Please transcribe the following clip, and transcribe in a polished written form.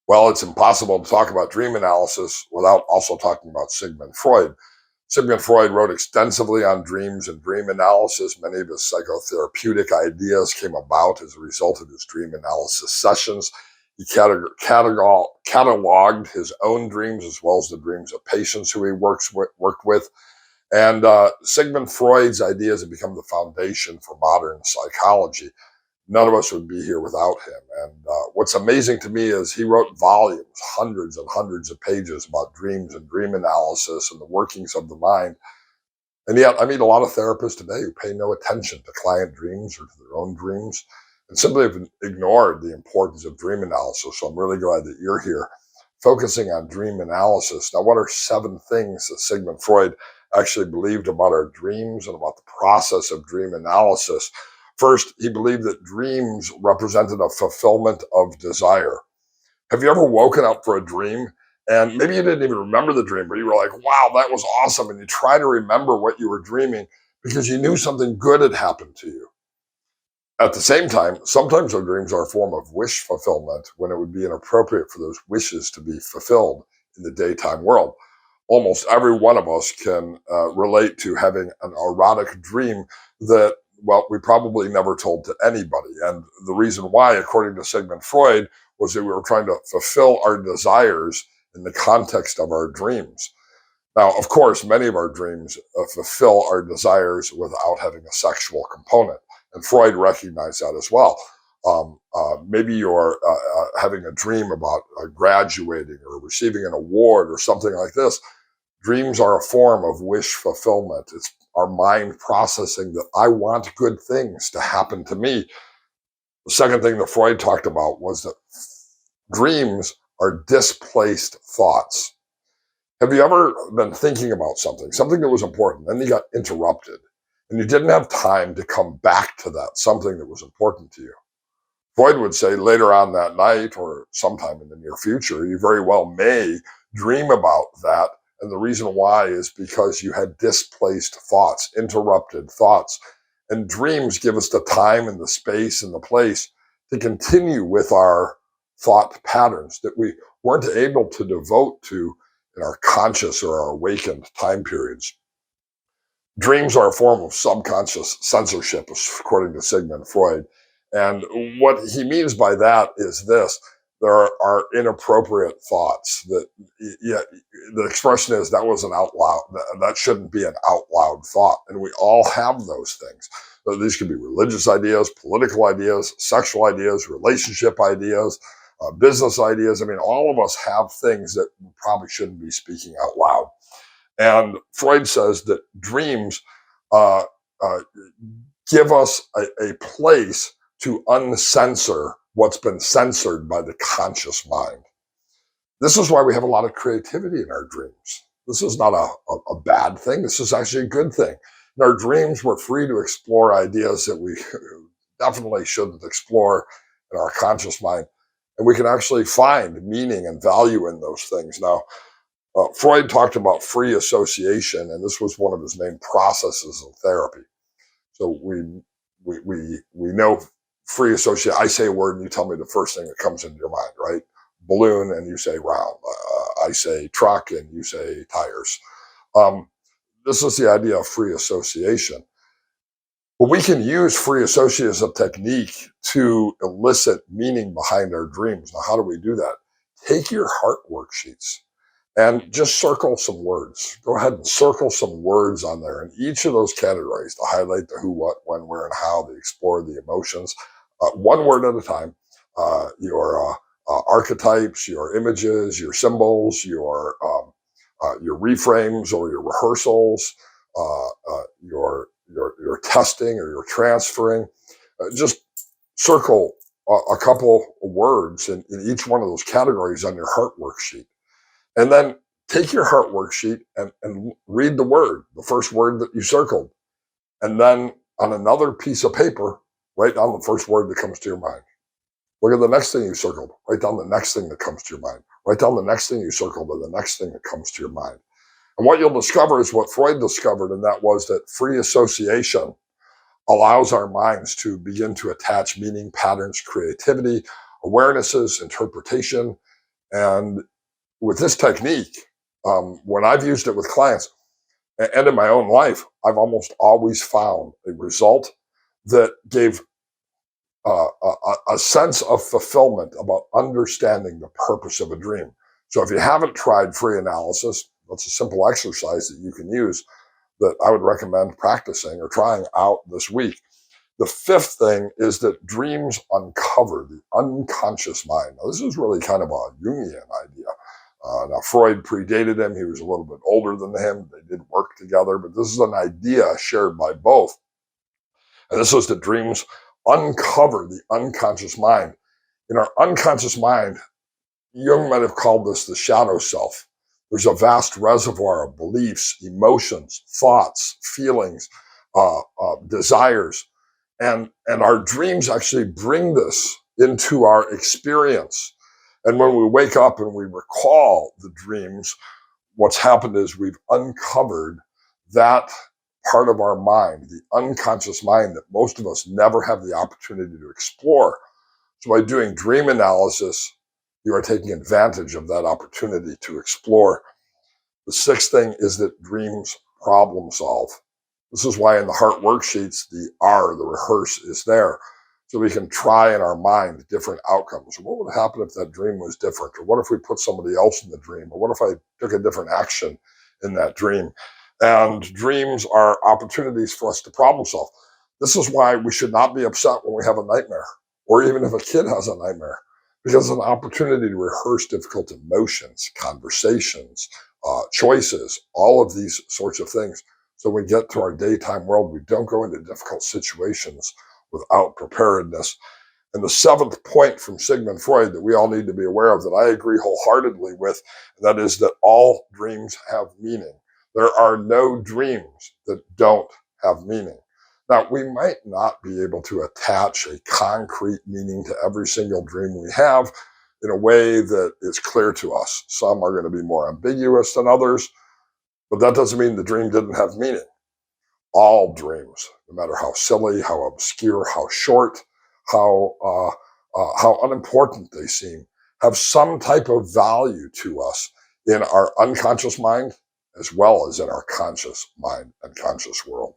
Well, it's impossible to talk about dream analysis without also talking about Sigmund Freud. Sigmund Freud wrote extensively on dreams and dream analysis. Many of his psychotherapeutic ideas came about as a result of his dream analysis sessions. He cataloged his own dreams as well as the dreams of patients who he worked with. And Sigmund Freud's ideas have become the foundation for modern psychology. None of us would be here without him. And what's amazing to me is he wrote volumes, hundreds and hundreds of pages about dreams and dream analysis and the workings of the mind. And yet, I meet a lot of therapists today who pay no attention to client dreams or to their own dreams and simply have ignored the importance of dream analysis. So I'm really glad that you're here focusing on dream analysis. Now, what are 7 things that Sigmund Freud actually believed about our dreams and about the process of dream analysis? First, he believed that dreams represented a fulfillment of desire. Have you ever woken up for a dream and maybe you didn't even remember the dream, but you were like, wow, that was awesome. And you try to remember what you were dreaming because you knew something good had happened to you. At the same time, sometimes our dreams are a form of wish fulfillment when it would be inappropriate for those wishes to be fulfilled in the daytime world. Almost every one of us can relate to having an erotic dream that, well, we probably never told to anybody. And the reason why, according to Sigmund Freud, was that we were trying to fulfill our desires in the context of our dreams. Now, of course, many of our dreams fulfill our desires without having a sexual component. And Freud recognized that as well. Maybe you're having a dream about graduating or receiving an award or something like this. Dreams are a form of wish fulfillment. It's our mind processing that I want good things to happen to me. The second thing that Freud talked about was that dreams are displaced thoughts. Have you ever been thinking about something that was important, then you got interrupted, and you didn't have time to come back to that something that was important to you? Freud would say later on that night or sometime in the near future, you very well may dream about that. And the reason why is because you had displaced thoughts, interrupted thoughts. And dreams give us the time and the space and the place to continue with our thought patterns that we weren't able to devote to in our conscious or our awakened time periods. Dreams are a form of subconscious censorship, according to Sigmund Freud. And what he means by that is this: there are inappropriate thoughts that, yeah, the expression is that was an out loud, that shouldn't be an out loud thought. And we all have those things. So these could be religious ideas, political ideas, sexual ideas, relationship ideas, business ideas. I mean, all of us have things that we probably shouldn't be speaking out loud. And Freud says that dreams uh, uh, give us a place to uncensor what's been censored by the conscious mind. This is why we have a lot of creativity in our dreams. This is not a bad thing. This is actually a good thing. In our dreams, we're free to explore ideas that we definitely shouldn't explore in our conscious mind. And we can actually find meaning and value in those things. Now, Freud talked about free association, and this was one of his main processes of therapy. So we know free association. I say a word, and you tell me the first thing that comes into your mind, right? Balloon, and you say round. I say truck, and you say tires. Um, this is the idea of free association. But we can use free association as a technique to elicit meaning behind our dreams. Now, how do we do that? Take your heart worksheets and just circle some words. Go ahead and circle some words on there in each of those categories to highlight the who, what, when, where, and how, to explore the emotions, one word at a time. Your archetypes, your images, your symbols, your reframes or your rehearsals, your testing or your transferring. Just circle a couple of words in each one of those categories on your heart worksheet. And then take your heart worksheet and read the word, the first word that you circled. And then on another piece of paper, write down the first word that comes to your mind. Look at the next thing you circled. Write down the next thing that comes to your mind. Write down the next thing you circled and the next thing that comes to your mind. And what you'll discover is what Freud discovered, and that was that free association allows our minds to begin to attach meaning, patterns, creativity, awarenesses, interpretation, And with this technique, when I've used it with clients and in my own life, I've almost always found a result that gave a sense of fulfillment about understanding the purpose of a dream. So if you haven't tried free analysis, that's a simple exercise that you can use that I would recommend practicing or trying out this week. The fifth thing is that dreams uncover the unconscious mind. Now, this is really kind of a Jungian idea. Now, Freud predated him. He was a little bit older than him. They did work together, but this is an idea shared by both. And this is that dreams uncover the unconscious mind. In our unconscious mind, Jung might have called this the shadow self. There's a vast reservoir of beliefs, emotions, thoughts, feelings, desires. And our dreams actually bring this into our experience. And when we wake up and we recall the dreams, what's happened is we've uncovered that part of our mind, the unconscious mind that most of us never have the opportunity to explore. So by doing dream analysis, you are taking advantage of that opportunity to explore. The sixth thing is that dreams problem solve. This is why in the heart worksheets, the R, the rehearse, is there. So we can try in our mind different outcomes. What would happen if that dream was different? Or what if we put somebody else in the dream? Or what if I took a different action in that dream? And dreams are opportunities for us to problem solve. This is why we should not be upset when we have a nightmare, or even if a kid has a nightmare, because it's an opportunity to rehearse difficult emotions, conversations, choices, all of these sorts of things. So when we get to our daytime world, we don't go into difficult situations without preparedness. And the seventh point from Sigmund Freud that we all need to be aware of, that I agree wholeheartedly with, that is that all dreams have meaning. There are no dreams that don't have meaning. Now, we might not be able to attach a concrete meaning to every single dream we have in a way that is clear to us. Some are going to be more ambiguous than others, but that doesn't mean the dream didn't have meaning. All dreams, no matter how silly, how obscure, how short, how unimportant they seem, have some type of value to us in our unconscious mind as well as in our conscious mind and conscious world.